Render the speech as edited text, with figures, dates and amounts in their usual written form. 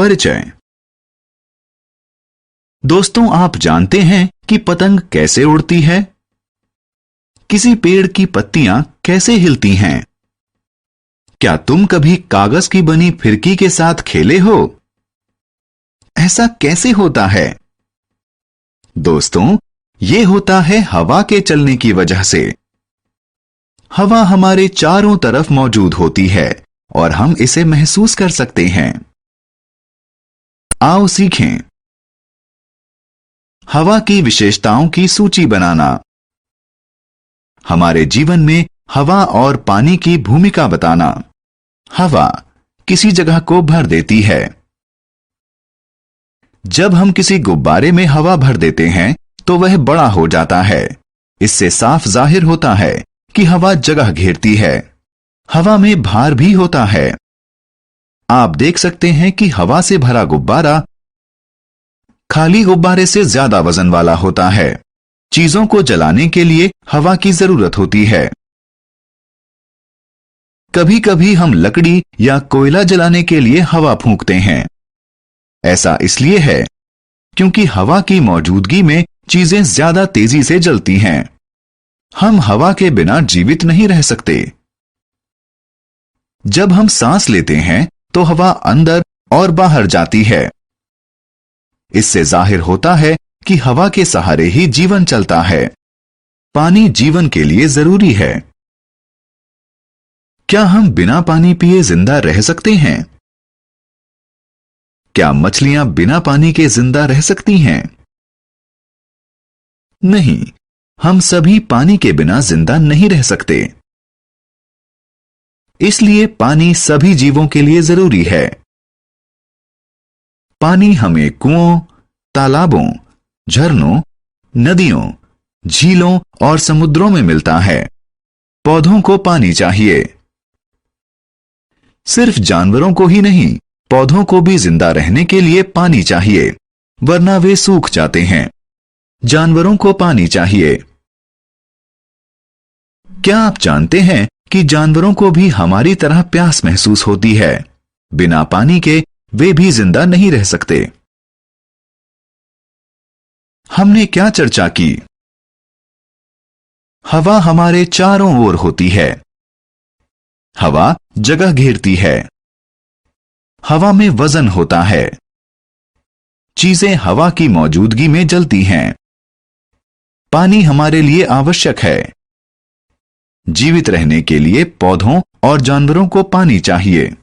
परिचय। दोस्तों, आप जानते हैं कि पतंग कैसे उड़ती है? किसी पेड़ की पत्तियां कैसे हिलती हैं? क्या तुम कभी कागज की बनी फिरकी के साथ खेले हो? ऐसा कैसे होता है? दोस्तों, ये होता है हवा के चलने की वजह से। हवा हमारे चारों तरफ मौजूद होती है और हम इसे महसूस कर सकते हैं। आओ सीखें। हवा की विशेषताओं की सूची बनाना। हमारे जीवन में हवा और पानी की भूमिका बताना। हवा किसी जगह को भर देती है। जब हम किसी गुब्बारे में हवा भर देते हैं तो वह बड़ा हो जाता है। इससे साफ जाहिर होता है कि हवा जगह घेरती है। हवा में भार भी होता है। आप देख सकते हैं कि हवा से भरा गुब्बारा खाली गुब्बारे से ज्यादा वजन वाला होता है। चीजों को जलाने के लिए हवा की जरूरत होती है। कभी कभी हम लकड़ी या कोयला जलाने के लिए हवा फूंकते हैं। ऐसा इसलिए है क्योंकि हवा की मौजूदगी में चीजें ज्यादा तेजी से जलती हैं। हम हवा के बिना जीवित नहीं रह सकते। जब हम सांस लेते हैं तो हवा अंदर और बाहर जाती है। इससे जाहिर होता है कि हवा के सहारे ही जीवन चलता है। पानी जीवन के लिए जरूरी है। क्या हम बिना पानी पिए जिंदा रह सकते हैं? क्या मछलियां बिना पानी के जिंदा रह सकती हैं? नहीं, हम सभी पानी के बिना जिंदा नहीं रह सकते। इसलिए पानी सभी जीवों के लिए जरूरी है। पानी हमें कुओं, तालाबों, झरनों, नदियों, झीलों और समुद्रों में मिलता है। पौधों को पानी चाहिए। सिर्फ जानवरों को ही नहीं, पौधों को भी जिंदा रहने के लिए पानी चाहिए, वरना वे सूख जाते हैं। जानवरों को पानी चाहिए। क्या आप जानते हैं कि जानवरों को भी हमारी तरह प्यास महसूस होती है? बिना पानी के वे भी जिंदा नहीं रह सकते। हमने क्या चर्चा की? हवा हमारे चारों ओर होती है। हवा जगह घेरती है। हवा में वजन होता है। चीजें हवा की मौजूदगी में जलती हैं। पानी हमारे लिए आवश्यक है। जीवित रहने के लिए पौधों और जानवरों को पानी चाहिए।